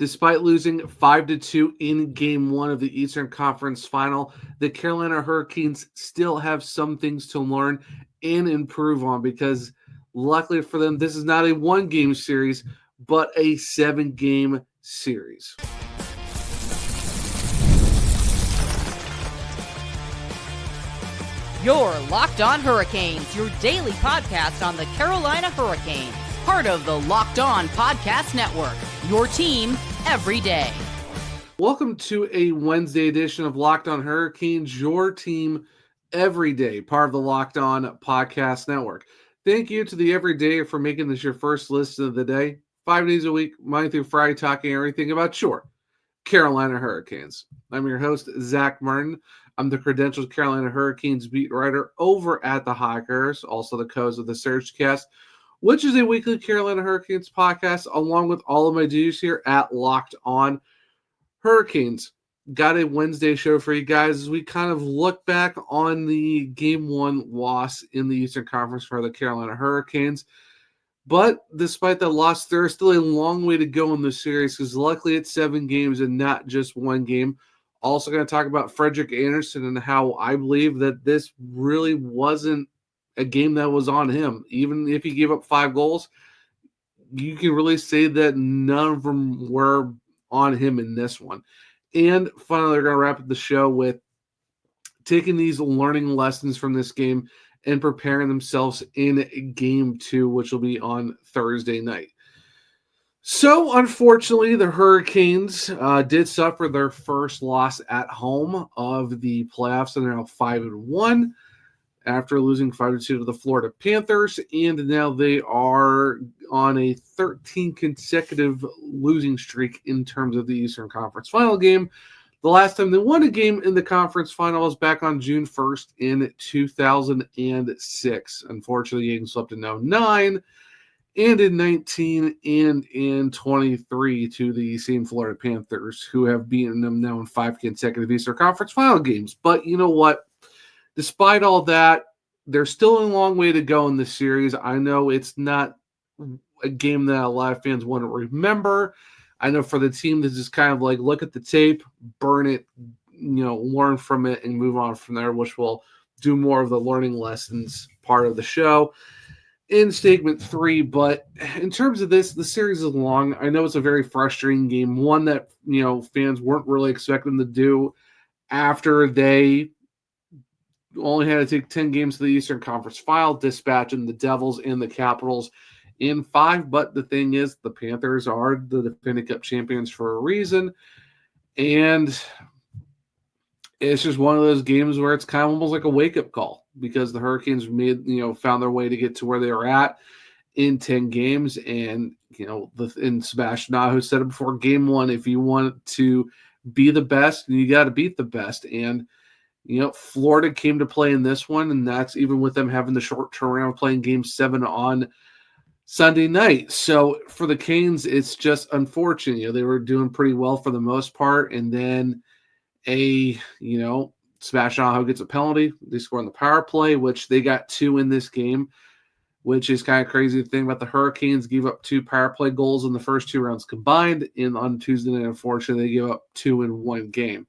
Despite losing 5-2 in Game 1 of the Eastern Conference Final, the Carolina Hurricanes still have some things to learn and improve on because, luckily for them, this is not a one-game series, but a 7-game series. You're Locked On Hurricanes, your daily podcast on the Carolina Hurricanes. Part of the Locked On Podcast Network, your team every day. Welcome to a Wednesday edition of Locked On Hurricanes, your team every day, part of the Locked On Podcast Network. Thank you to the Everyday for making this your first listen of the day. 5 days a week, Monday through Friday, talking everything about your Carolina Hurricanes. I'm your host, Zach Martin. I'm the credentialed Carolina Hurricanes beat writer over at the Hawkers, also the co-host of the Surgecast, which is a weekly Carolina Hurricanes podcast, along with all of my duties here at Locked On Hurricanes. Got a Wednesday show for you guys as we kind of look back on the Game 1 loss in the Eastern Conference for the Carolina Hurricanes. But despite that loss, there is still a long way to go in this series because luckily it's 7 games and not just one game. Also going to talk about Frederick Andersen and how I believe that this really wasn't a game that was on him. Even if he gave up 5 goals, you can really say that none of them were on him in this one. And finally, we're going to wrap up the show with taking these learning lessons from this game and preparing themselves in Game 2, which will be on Thursday night. So, unfortunately, the Hurricanes did suffer their first loss at home of the playoffs, and they're now 5-1 after losing 5-2 to the Florida Panthers, and now they are on a 13 consecutive losing streak in terms of the Eastern Conference Final game. The last time they won a game in the conference final was back on June 1st in 2006. Unfortunately, getting swept in 2009 and in 19 and in 23 to the same Florida Panthers, who have beaten them now in 5 consecutive Eastern Conference Final games. But you know what? Despite all that, there's still a long way to go in this series. I know it's not a game that a lot of fans want to remember. I know for the team, this is kind of like look at the tape, burn it, learn from it, and move on from there, which will do more of the learning lessons part of the show in segment 3. But in terms of this, the series is long. I know it's a very frustrating game, one that fans weren't really expecting to do after they only had to take 10 games to the Eastern Conference Final, dispatching the Devils and the Capitals in 5. But the thing is, the Panthers are the defending Cup champions for a reason. And it's just one of those games where it's kind of almost like a wake-up call because the Hurricanes found their way to get to where they were at in 10 games. And, and Sebastian Aho said it before Game 1, if you want to be the best, you got to beat the best. And Florida came to play in this one, and that's even with them having the short turnaround playing Game 7 on Sunday night. So for the Canes, it's just unfortunate. They were doing pretty well for the most part, and then Sebastian Aho gets a penalty. They score on the power play, which they got 2 in this game, which is kind of crazy to think about. The Hurricanes gave up 2 power play goals in the first 2 rounds combined, and on Tuesday night, unfortunately, they gave up 2 in one game.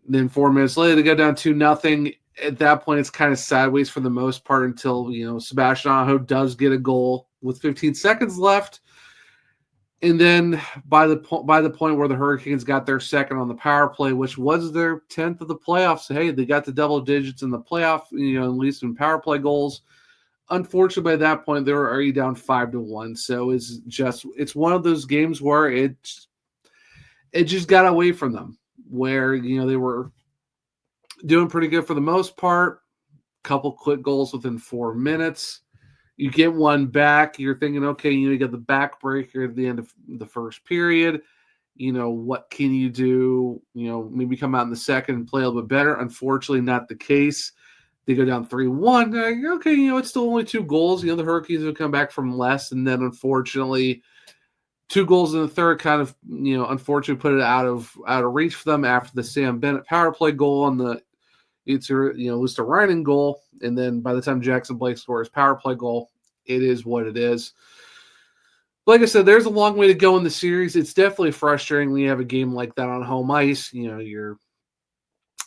Then 4 minutes later, they go down 2-0. At that point, it's kind of sideways for the most part until, Sebastian Aho does get a goal with 15 seconds left. And then by the point where the Hurricanes got their second on the power play, which was their 10th of the playoffs, hey, they got the double digits in the playoff, at least in power play goals. Unfortunately, by that point, they were already down 5-1. So it's one of those games where it just got away from them, where, they were doing pretty good for the most part. Couple quick goals within 4 minutes. You get one back. You're thinking, okay, you got the backbreaker at the end of the first period. What can you do? Maybe come out in the second and play a little bit better. Unfortunately, not the case. They go down 3-1. Okay, it's still only 2 goals. The Hurricanes will come back from less. And then, unfortunately, 2 goals in the third kind of, unfortunately put it out of reach for them after the Sam Bennett power play goal and the Luster-Reinen goal. And then by the time Jackson Blake scores power play goal, it is what it is. like I said, there's a long way to go in the series. It's definitely frustrating when you have a game like that on home ice. You're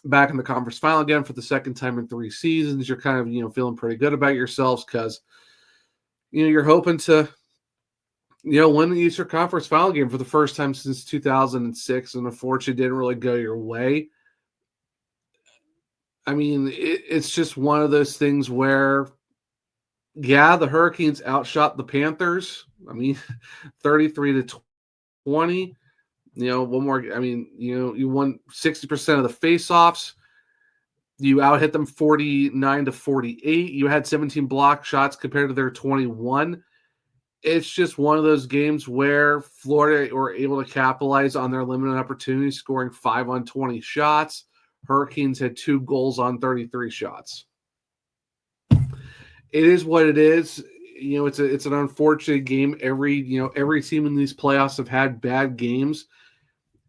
back in the conference final again for the second time in 3 seasons. You're kind of, feeling pretty good about yourselves because, you're hoping to, win the Eastern Conference final game for the first time since 2006. And unfortunately, didn't really go your way. I mean, it's just one of those things where, yeah, the Hurricanes outshot the Panthers. I mean, 33-20. One more. I mean, you won 60% of the faceoffs. You outhit them 49-48. You had 17 block shots compared to their 21. It's just one of those games where Florida were able to capitalize on their limited opportunities, scoring 5 on 20 shots. Hurricanes had 2 goals on 33 shots. It is what it is. It's an unfortunate game. Every team in these playoffs have had bad games.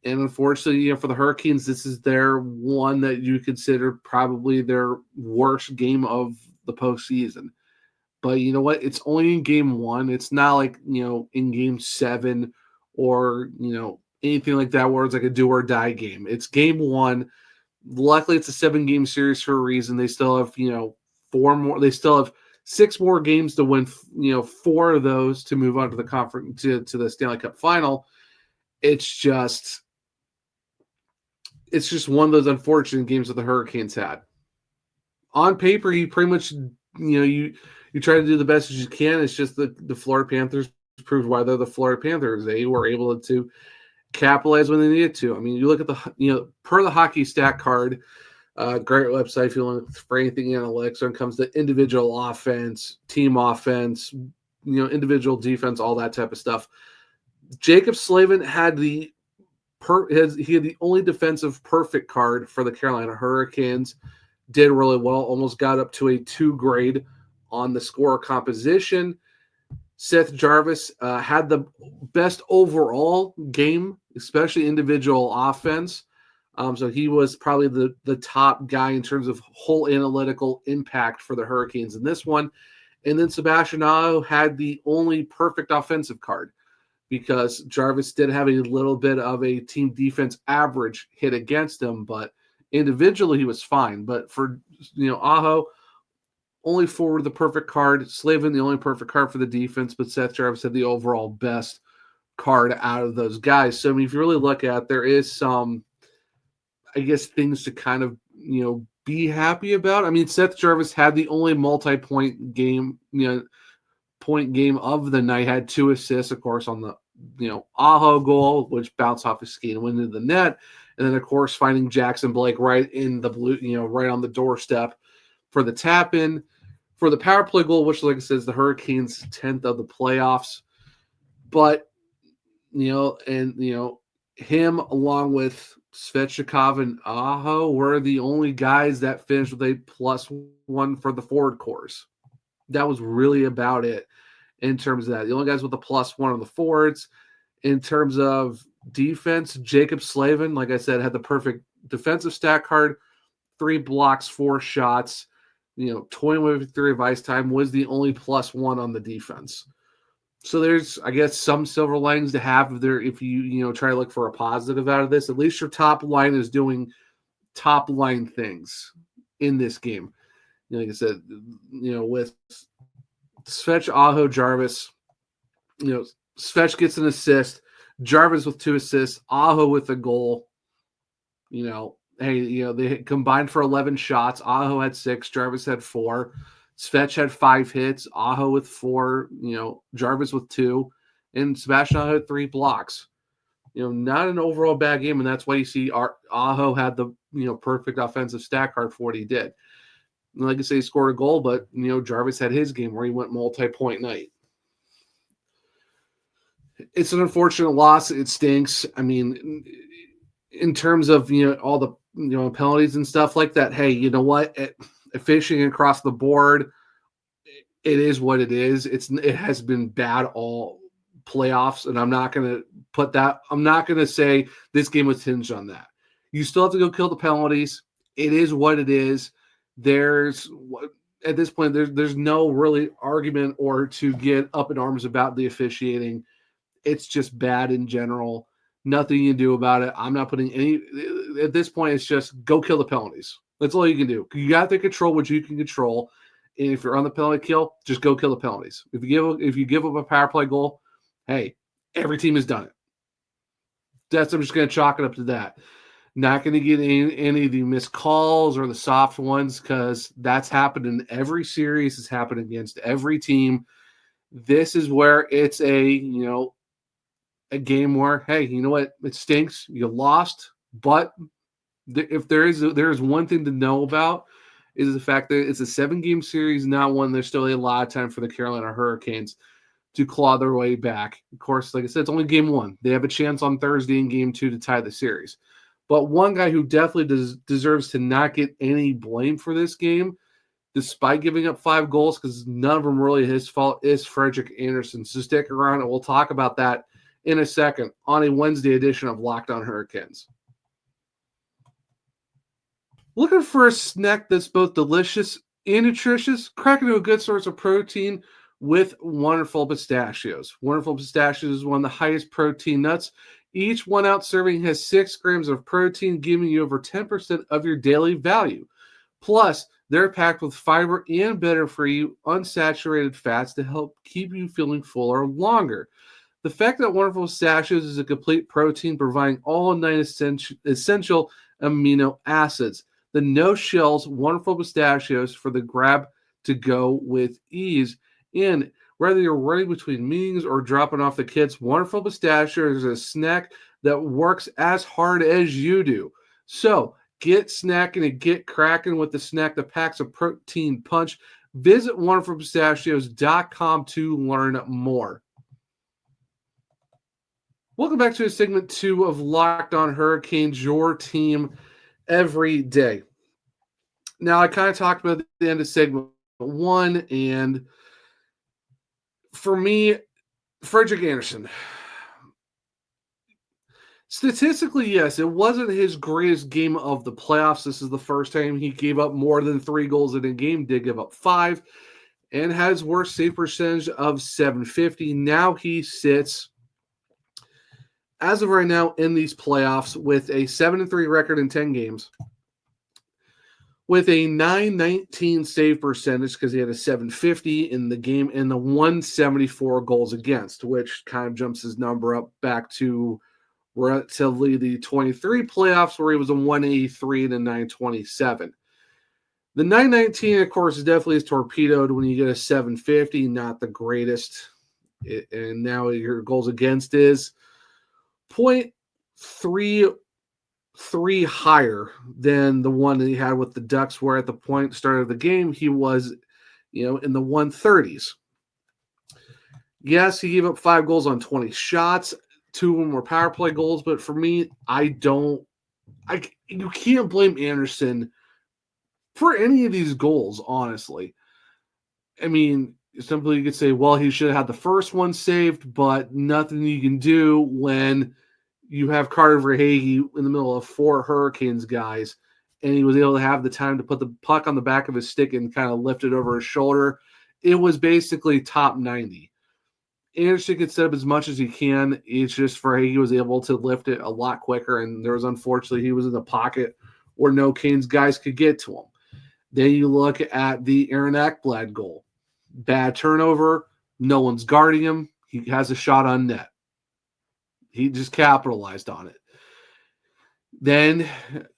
And unfortunately, for the Hurricanes, this is their one that you consider probably their worst game of the postseason. But you know what? It's only in game 1. It's not like, in game 7 or, anything like that where it's like a do or die game. It's game 1. Luckily, it's a 7-game series for a reason. They still have, 4 more. They still have 6 more games to win, 4 of those to move on to the conference to the Stanley Cup final. It's just one of those unfortunate games that the Hurricanes had. On paper, you pretty much, you try to do the best as you can. It's just the Florida Panthers proved why they're the Florida Panthers. They were able to capitalize when they needed to. I mean, you look at per the hockey stat card, great website if you want for anything analytics when it comes to individual offense, team offense, individual defense, all that type of stuff. Jacob Slavin had the only defensive perfect card for the Carolina Hurricanes. Did really well, almost got up to a 2 grade on the score composition. Seth Jarvis had the best overall game, especially individual offense. So he was probably the top guy in terms of whole analytical impact for the Hurricanes in this one. And then Sebastian Aho had the only perfect offensive card because Jarvis did have a little bit of a team defense average hit against him, but individually he was fine. But for, Aho, only forward the perfect card. Slavin, the only perfect card for the defense, but Seth Jarvis had the overall best card out of those guys. So, I mean, if you really look at it, there is some, I guess, things to kind of, be happy about. I mean, Seth Jarvis had the only multi-point game, point game of the night, had 2 assists, of course, on the, Aho goal, which bounced off his skate and went into the net. And then, of course, finding Jackson Blake right in the blue, right on the doorstep for the tap in. For the power play goal, which, like I said, is the Hurricanes' 10th of the playoffs. But, him along with Svechnikov and Aho were the only guys that finished with a +1 for the forward cores. That was really about it in terms of that. The only guys with a +1 on the forwards. In terms of defense, Jacob Slavin, like I said, had the perfect defensive stat card, 3 blocks, 4 shots, 21-3 of ice time, was the only +1 on the defense. So there's, I guess, some silver linings to have there if you, try to look for a positive out of this. At least your top line is doing top line things in this game. Like I said, with Svech, Aho, Jarvis, Svech gets an assist, Jarvis with 2 assists, Aho with a goal. They combined for 11 shots. Aho had 6, Jarvis had 4. Svech had 5 hits, Aho with 4, Jarvis with 2, and Sebastian Aho had 3 blocks. Not an overall bad game, and that's why you see Aho had the perfect offensive stat card for what he did. And like I say, he scored a goal, but Jarvis had his game where he went multi-point night. It's an unfortunate loss. It stinks. I mean, in terms of all the penalties and stuff like that. Hey, you know what? Fishing across the board, it is what it is. It has been bad all playoffs, and I'm not going to say this game was hinged on that. You still have to go kill the penalties. It is what it is. At this point, there's no really argument or to get up in arms about the officiating. It's just bad in general. Nothing you can do about it. I'm not putting any – at this point, it's just go kill the penalties. That's all you can do. You got to control what you can control. And if you're on the penalty kill, just go kill the penalties. If you give up a power play goal, hey, every team has done it. I'm just going to chalk it up to that. Not going to get any of the missed calls or the soft ones because that's happened in every series. It's happened against every team. This is where it's a game where, hey, you know what? It stinks. You lost. But if there is one thing to know about is the fact that it's a 7-game series, not one. There's still a lot of time for the Carolina Hurricanes to claw their way back. Of course, like I said, it's only game 1. They have a chance on Thursday in game 2 to tie the series. But one guy who definitely deserves to not get any blame for this game, despite giving up 5 goals, because none of them really his fault, is Frederik Andersen. So stick around, and we'll talk about that in a second on a Wednesday edition of Locked On Hurricanes. Looking for a snack that's both delicious and nutritious? Crack into a good source of protein with Wonderful Pistachios. Wonderful Pistachios is one of the highest protein nuts. Each 1-ounce serving has 6 grams of protein, giving you over 10% of your daily value. Plus, they're packed with fiber and better-for-you unsaturated fats to help keep you feeling fuller longer. The fact that Wonderful Pistachios is a complete protein providing all 9 essential amino acids. The no-shells Wonderful Pistachios for the grab to go with ease. And whether you're running between meetings or dropping off the kids, Wonderful Pistachios is a snack that works as hard as you do. So get snacking and get cracking with the snack that packs a protein punch. Visit wonderfulpistachios.com to learn more. Welcome back to segment 2 of Locked On Hurricanes, your team every day. Now, I kind of talked about the end of segment 1, and for me, Frederik Andersen. Statistically, yes, it wasn't his greatest game of the playoffs. This is the first time he gave up more than 3 goals in a game, did give up 5, and has worst save percentage of .750. Now he sits, as of right now, in these playoffs with a 7-3 record in 10 games, with a .919 save percentage because he had a .750 in the game and the 174 goals against, which kind of jumps his number up back to relatively the 23 playoffs where he was a 183 and a .927. The .919, of course, is definitely torpedoed when you get a .750, not the greatest. And now your goals against is 0.33 higher than the one that he had with the Ducks, where at the start of the game, he was, in the 130s. Yes, he gave up 5 goals on 20 shots. 2 of them were power play goals, but for me, you can't blame Andersen for any of these goals, honestly. I mean, simply you could say, well, he should have had the first one saved, but nothing you can do when you have Carter Verhaeghe in the middle of 4 Hurricanes guys, and he was able to have the time to put the puck on the back of his stick and kind of lift it over his shoulder. It was basically top 90. Andersen could set up as much as he can. It's just Verhaeghe was able to lift it a lot quicker, and there was, unfortunately, he was in the pocket where no Canes guys could get to him. Then you look at the Aaron Ekblad goal. Bad turnover. No one's guarding him. He has a shot on net. He just capitalized on it. Then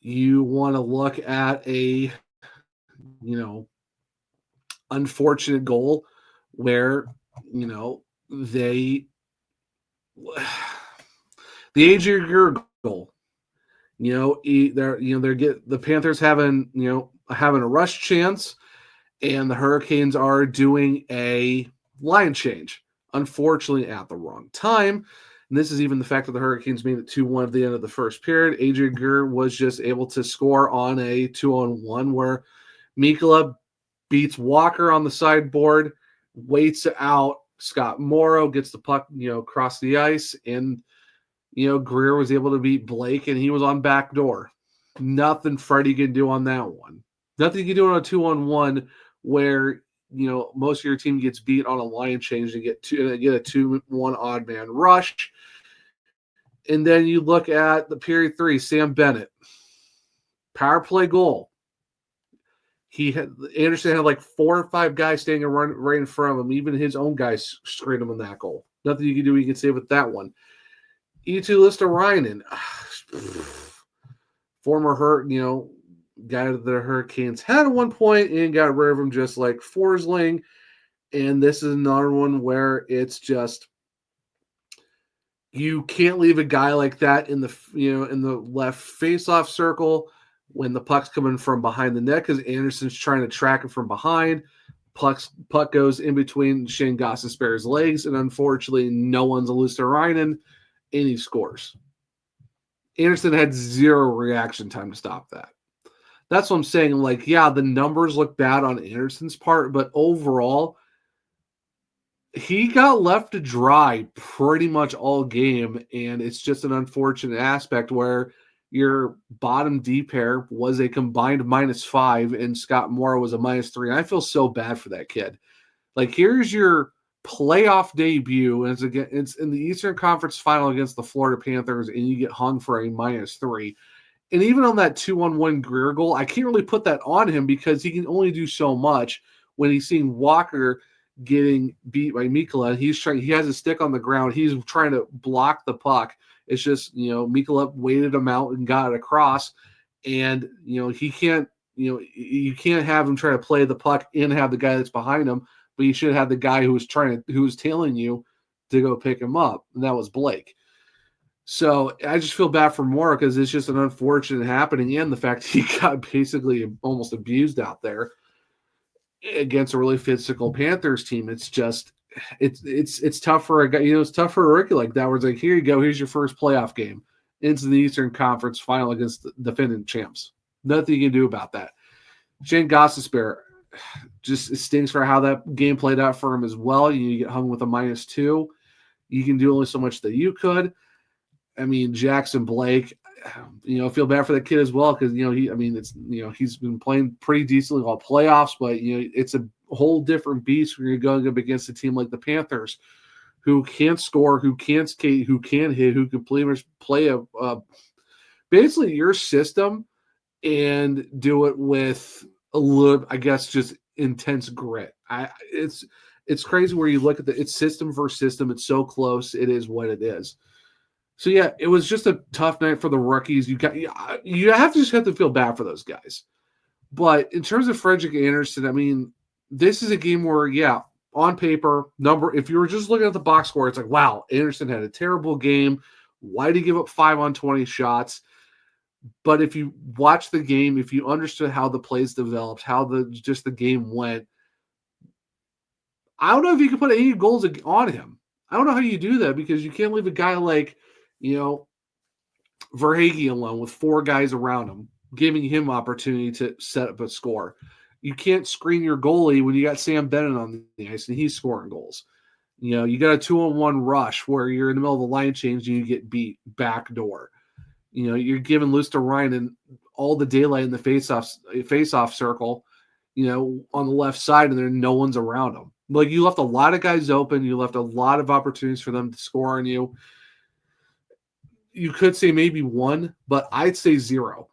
you want to look at a, unfortunate goal where, the Adrian Greer goal. The Panthers having a rush chance, and the Hurricanes are doing a line change, unfortunately at the wrong time. And this is even the fact that the Hurricanes made it 2-1 at the end of the first period. Adrian Greer was just able to score on a 2-on-1 where Mikkola beats Walker on the sideboard, waits out Scott Morrow, gets the puck, across the ice, and, Greer was able to beat Blake, and he was on backdoor. Nothing Freddie can do on that one. Nothing you can do on a 2-on-1 where most of your team gets beat on a line change and get a 2-1 odd man rush. And then you look at the period 3, Sam Bennett, power play goal. Andersen had like 4 or 5 guys standing right in front of him. Even his own guys screened him on that goal. Nothing you can do. You can save with that one. E2 Listarainen, former guy that the Hurricanes had at one point and got rid of him just like Forsling. And this is another one where it's just you can't leave a guy like that in the left face-off circle when the puck's coming from behind the net because Andersen's trying to track it from behind. Puck goes in between Shane Gostisbehere's legs, and unfortunately, no one's a Lusterainen, and he scores. Andersen had 0 reaction time to stop that. That's what I'm saying. Like, yeah, the numbers look bad on Andersen's part, but overall, he got left to dry pretty much all game, and it's just an unfortunate aspect where your bottom D pair was a combined -5, and Scott Moore was a -3. And I feel so bad for that kid. Like, here's your playoff debut, and it's in the Eastern Conference Final against the Florida Panthers, and you get hung for a -3. And even on that 2-on-1 Greer goal, I can't really put that on him because he can only do so much when he's seeing Walker getting beat by Mikkola. He has a stick on the ground. He's trying to block the puck. It's just, Mikkola waited him out and got it across. And, he can't, you can't have him try to play the puck and have the guy that's behind him, but you should have the guy who was tailing you to go pick him up. And that was Blake. So I just feel bad for Moore because it's just an unfortunate happening, and the fact he got basically almost abused out there against a really physical Panthers team. It's just it's tough for a guy. It's tough for a rookie like that. Where it's like, here you go, here's your first playoff game into the Eastern Conference Final against the defending champs. Nothing you can do about that. Shane Gostisbehere, just it stings for how that game played out for him as well. You get hung with a -2. You can do only so much that you could. I mean, Jackson Blake, feel bad for the kid as well because he's been playing pretty decently all playoffs, but it's a whole different beast when you're going up against a team like the Panthers, who can't score, who can't skate, who can't hit, who can play basically your system and do it with a little, I guess, just intense grit. It's crazy where you look at it's system versus system. It's so close. It is what it is. So yeah, it was just a tough night for the rookies. You have to feel bad for those guys. But in terms of Frederik Andersen, I mean, this is a game where, yeah, on paper, if you were just looking at the box score, it's like, wow, Andersen had a terrible game. Why did he give up 5 on 20 shots? But if you watch the game, if you understood how the plays developed, how the game went, I don't know if you can put any goals on him. I don't know how you do that because you can't leave a guy like, Verhaeghe alone with 4 guys around him, giving him opportunity to set up a score. You can't screen your goalie when you got Sam Bennett on the ice and he's scoring goals. You got a 2-on-1 rush where you're in the middle of the line change and you get beat backdoor. You're giving Lusterainen all the daylight in the face-off circle, on the left side, and then no one's around him. Like, you left a lot of guys open. You left a lot of opportunities for them to score on you. You could say maybe 1, but I'd say 0.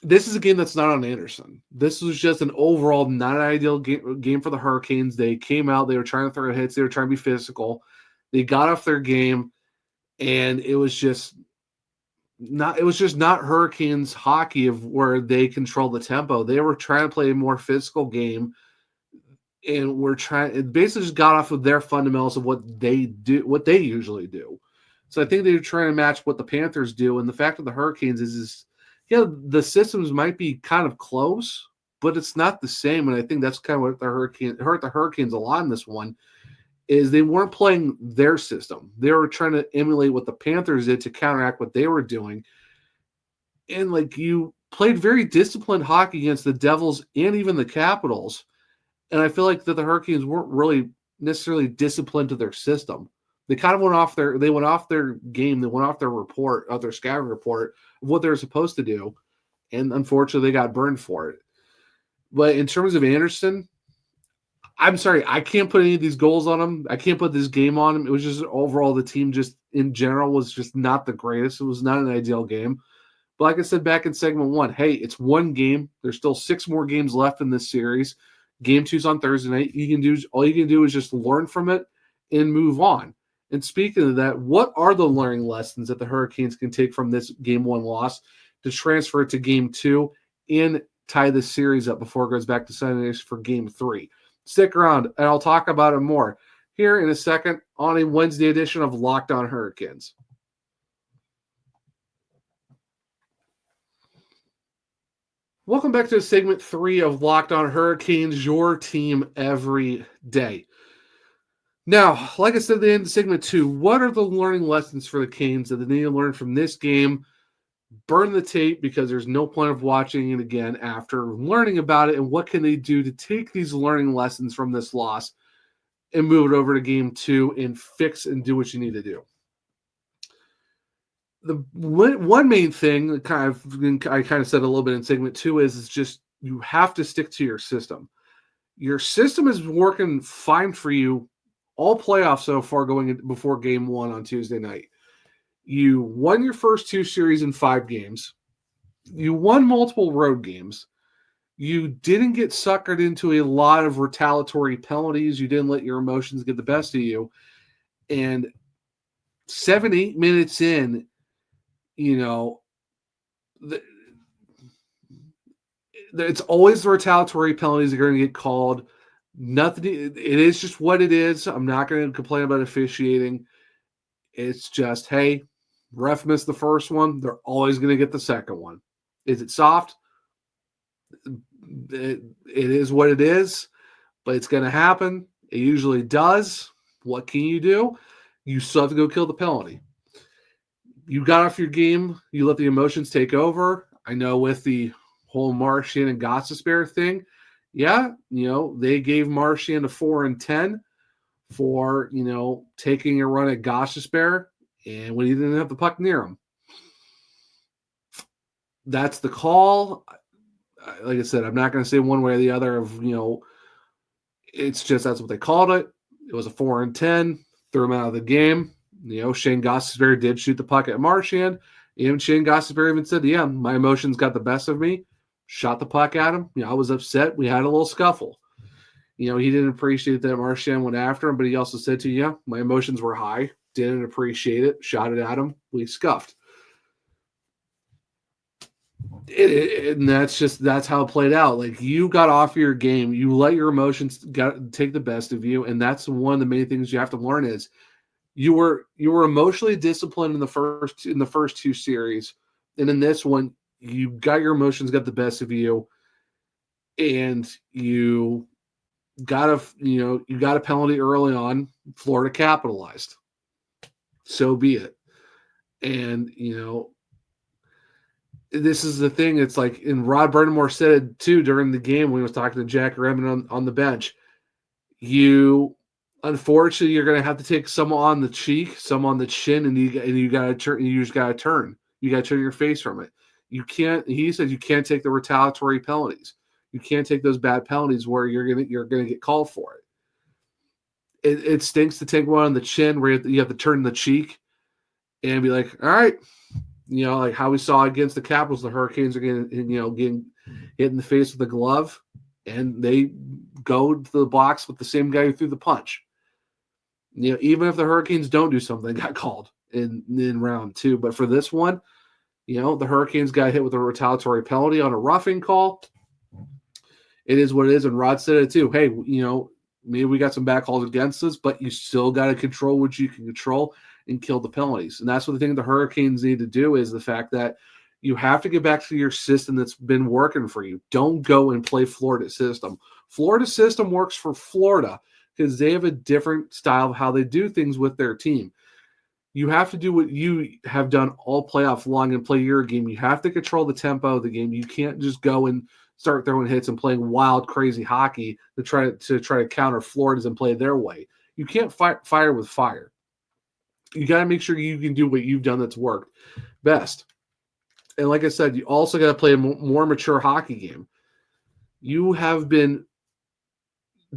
This is a game that's not on Andersen. This was just an overall not an ideal game for the Hurricanes. They came out. They were trying to throw hits. They were trying to be physical. They got off their game, and it was just not Hurricanes hockey of where they control the tempo. They were trying to play a more physical game, and it basically just got off of their fundamentals of what they do, what they usually do. So I think they're trying to match what the Panthers do. And the fact of the Hurricanes is the systems might be kind of close, but it's not the same. And I think that's kind of what hurt the Hurricanes a lot in this one, is they weren't playing their system. They were trying to emulate what the Panthers did to counteract what they were doing. And you played very disciplined hockey against the Devils and even the Capitals. And I feel like that the Hurricanes weren't really necessarily disciplined to their system. They kind of went off their game. They went off their scouting report of what they were supposed to do. And unfortunately, they got burned for it. But in terms of Andersen, I'm sorry, I can't put any of these goals on them. I can't put this game on them. It was just overall the team just in general was just not the greatest. It was not an ideal game. But like I said back in segment one, hey, it's one game. There's still 6 more games left in this series. Game 2's on Thursday night. All you can do is just learn from it and move on. And speaking of that, what are the learning lessons that the Hurricanes can take from this game 1 loss to transfer it to game 2 and tie the series up before it goes back to Sundays for game 3? Stick around, and I'll talk about it more here in a second on a Wednesday edition of Locked On Hurricanes. Welcome back to segment 3 of Locked On Hurricanes, your team every day. Now, like I said at the end of segment 2, what are the learning lessons for the Canes that they need to learn from this game? Burn the tape because there's no point of watching it again after learning about it, and what can they do to take these learning lessons from this loss and move it over to game 2 and fix and do what you need to do. The one main thing I kind of said a little bit in segment 2 is just you have to stick to your system. Your system is working fine for you all playoffs so far going before game 1 on Tuesday night. You won your first 2 series in 5 games. You won multiple road games. You didn't get suckered into a lot of retaliatory penalties. You didn't let your emotions get the best of you. And 7-8 minutes in, it's always the retaliatory penalties that are going to get called. Nothing. It is just what it is. I'm not going to complain about officiating. It's just, hey, ref missed the first one. They're always going to get the second one. Is it soft? It is what it is, but it's going to happen. It usually does. What can you do? You still have to go kill the penalty. You got off your game. You let the emotions take over. I know with the whole Marchand and Gostisbehere thing, they gave Marchand a 4-10 for, taking a run at Gostisbehere, and when he didn't have the puck near him. That's the call. Like I said, I'm not going to say one way or the other of, it's just that's what they called it. It was a 4-10, threw him out of the game. Shane Gostisbehere did shoot the puck at Marchand. Even Shane Gostisbehere even said, yeah, my emotions got the best of me. Shot the puck at him. I was upset. We had a little scuffle. He didn't appreciate that Marchand went after him, but he also said to you, yeah, my emotions were high. Didn't appreciate it. Shot it at him. We scuffed. And that's how it played out. Like, you got off your game. You let your emotions take the best of you. And that's one of the main things you have to learn is you were emotionally disciplined in the first 2 series. And in this one, you got your emotions got the best of you. And you got a penalty early on. Florida capitalized. So be it. And, this is the thing. It's like, and Rod Brindamore said it too during the game when he was talking to Jack Redmond on the bench. Unfortunately, you're going to have to take some on the cheek, some on the chin, and you got to turn. You just got to turn. You got to turn your face from it. You can't. He said you can't take the retaliatory penalties. You can't take those bad penalties where you're gonna get called for it. It stinks to take one on the chin where you have to turn the cheek and be like, all right. Like how we saw against the Capitals, the Hurricanes are getting hit in the face with a glove, and they go to the box with the same guy who threw the punch. Even if the Hurricanes don't do something, they got called in round 2. But for this one, the Hurricanes got hit with a retaliatory penalty on a roughing call. It is what it is, and Rod said it too. Hey, maybe we got some bad calls against us, but you still got to control what you can control and kill the penalties. And that's what the thing the Hurricanes need to do is the fact that you have to get back to your system that's been working for you. Don't go and play Florida's system. Florida's system works for Florida because they have a different style of how they do things with their team. You have to do what you have done all playoff long and play your game. You have to control the tempo of the game. You can't just go and start throwing hits and playing wild, crazy hockey to try to counter Florida's and play their way. You can't fight fire with fire. You got to make sure you can do what you've done that's worked best. And like I said, you also got to play a more mature hockey game. You have been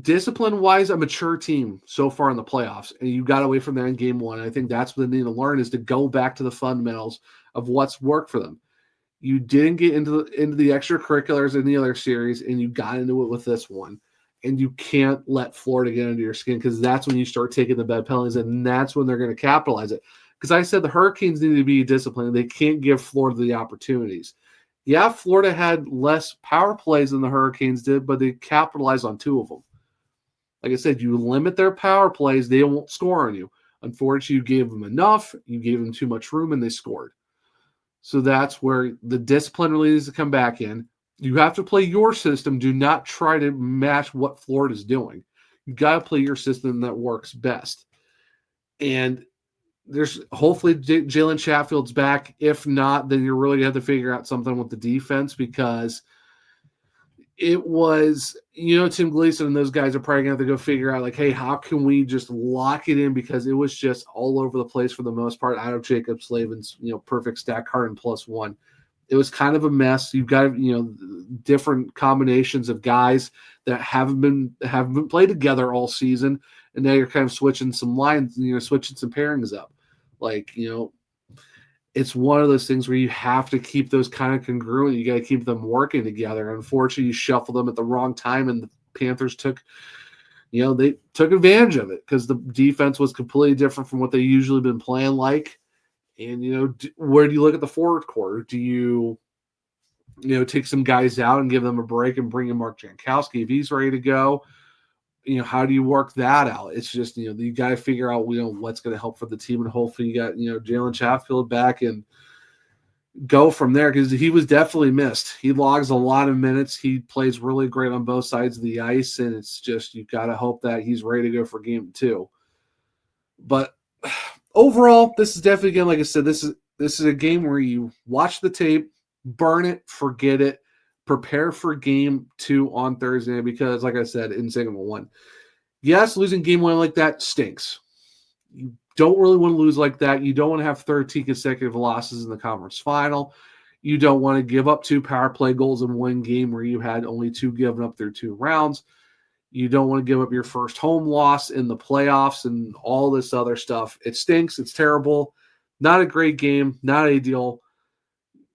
discipline-wise, a mature team so far in the playoffs, and you got away from that in game one. I think that's what they need to learn, is to go back to the fundamentals of what's worked for them. You didn't get into the extracurriculars in the other series, and you got into it with this one. And you can't let Florida get under your skin, because that's when you start taking the bad penalties, and that's when they're going to capitalize it. Because I said the Hurricanes need to be disciplined. They can't give Florida the opportunities. Yeah, Florida had less power plays than the Hurricanes did, but they capitalized on 2 of them. Like I said, you limit their power plays, they won't score on you. Unfortunately, you gave them enough, you gave them too much room, and they scored. So that's where the discipline really needs to come back in. You have to play your system. Do not try to match what Florida's doing. You got to play your system that works best. And there's hopefully Jalen Chatfield's back. If not, then you're really going to have to figure out something with the defense, because it was, Tim Gleason and those guys are probably going to have to go figure out, like, hey, how can we just lock it in? Because it was just all over the place for the most part out of Jacob Slavin's, perfect stack Harden +1. It was kind of a mess. You've got, different combinations of guys that haven't been played together all season. And now you're kind of switching some lines, switching some pairings up. Like, it's one of those things where you have to keep those kind of congruent. You got to keep them working together. Unfortunately, you shuffle them at the wrong time, and the Panthers took advantage of it, because the defense was completely different from what they usually been playing like. And, where do you look at the fourth quarter? Do you, take some guys out and give them a break and bring in Mark Jankowski if he's ready to go? How do you work that out? It's just, you got to figure out, what's going to help for the team. And hopefully you got, Jalen Chatfield back and go from there, because he was definitely missed. He logs a lot of minutes. He plays really great on both sides of the ice. And it's just, you got to hope that he's ready to go for game 2. But overall, this is definitely, again, like I said, this is a game where you watch the tape, burn it, forget it, prepare for game 2 on Thursday, because, like I said in segment 1, yes, losing game 1 like that stinks. You don't really want to lose like that. You don't want to have 13 consecutive losses in the conference final. You don't want to give up 2 power play goals in one game where you had only 2 given up through 2 rounds. You don't want to give up your first home loss in the playoffs and all this other stuff. It stinks. It's terrible. Not a great game. Not ideal.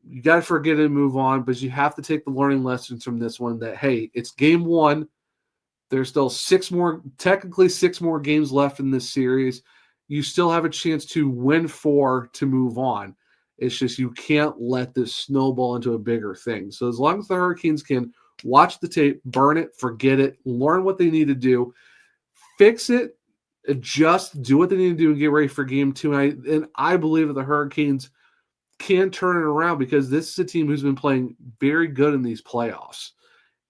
You got to forget it and move on, but you have to take the learning lessons from this one, that, hey, it's game 1. There's still 6 more games left in this series. You still have a chance to win 4 to move on. It's just, you can't let this snowball into a bigger thing. So as long as the Hurricanes can watch the tape, burn it, forget it, learn what they need to do, fix it, adjust, do what they need to do, and get ready for game 2. And I believe that the Hurricanes can turn it around, because this is a team who's been playing very good in these playoffs.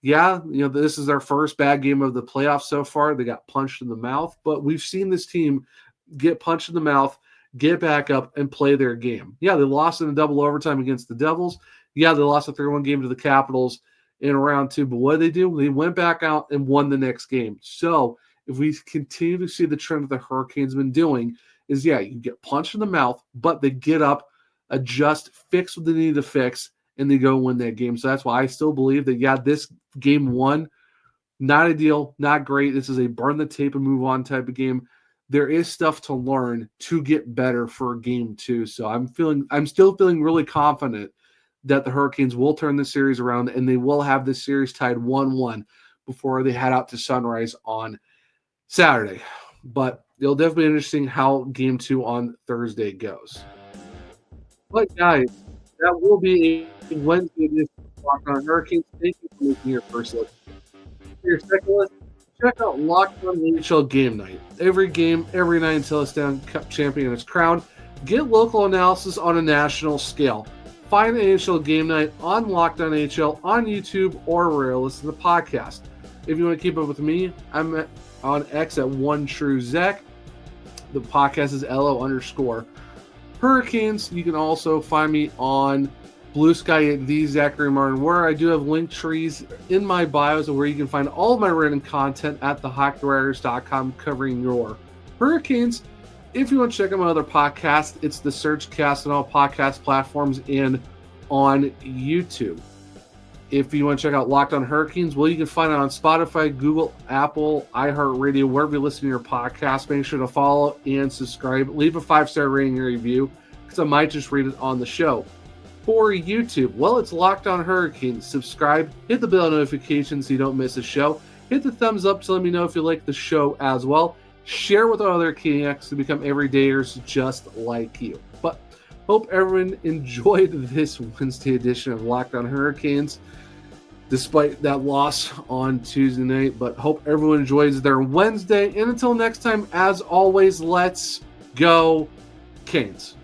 Yeah, this is their first bad game of the playoffs so far. They got punched in the mouth, but we've seen this team get punched in the mouth, get back up, and play their game. Yeah, they lost in a double overtime against the Devils. Yeah, they lost a 3-1 game to the Capitals in round 2, but what did they do? They went back out and won the next game. So if we continue to see the trend that the Hurricanes have been doing, is, yeah, you get punched in the mouth, but they get up, adjust, fix what they need to fix, and they go win that game. So that's why I still believe that, yeah, this game 1, not ideal, not great. This is a burn the tape and move on type of game. There is stuff to learn to get better for game 2. So I'm still feeling really confident that the Hurricanes will turn the series around, and they will have this series tied 1-1 before they head out to Sunrise on Saturday. But it'll definitely be interesting how game 2 on Thursday goes. But guys, that will be a Wednesday edition of Locked On Hurricanes. Thank you for making your first look. For your second list, check out Locked On NHL Game Night. Every game, every night until it's down Cup champion is crowned. Get local analysis on a national scale. Find NHL Game Night on Locked On NHL on YouTube or wherever you listen to the podcast. If you want to keep up with me, I'm on X at OneTrueZach. The podcast is LO_Hurricanes. You can also find me on Blue Sky at the Zachary Martin, where I do have link trees in my bios where you can find all of my written content at thehockeywriters.com covering your Hurricanes. If you want to check out my other podcast, it's the Surgecast on all podcast platforms and on YouTube. If you want to check out Locked On Hurricanes, well, you can find it on Spotify, Google, Apple, iHeartRadio, wherever you listen to your podcast. Make sure to follow and subscribe. Leave a 5-star rating and review, because I might just read it on the show. For YouTube, well, it's Locked On Hurricanes. Subscribe, hit the bell notification so you don't miss a show. Hit the thumbs up to let me know if you like the show as well. Share with our other Caniacs to become everydayers just like you. But hope everyone enjoyed this Wednesday edition of Locked On Hurricanes, despite that loss on Tuesday night. But hope everyone enjoys their Wednesday. And until next time, as always, let's go Canes.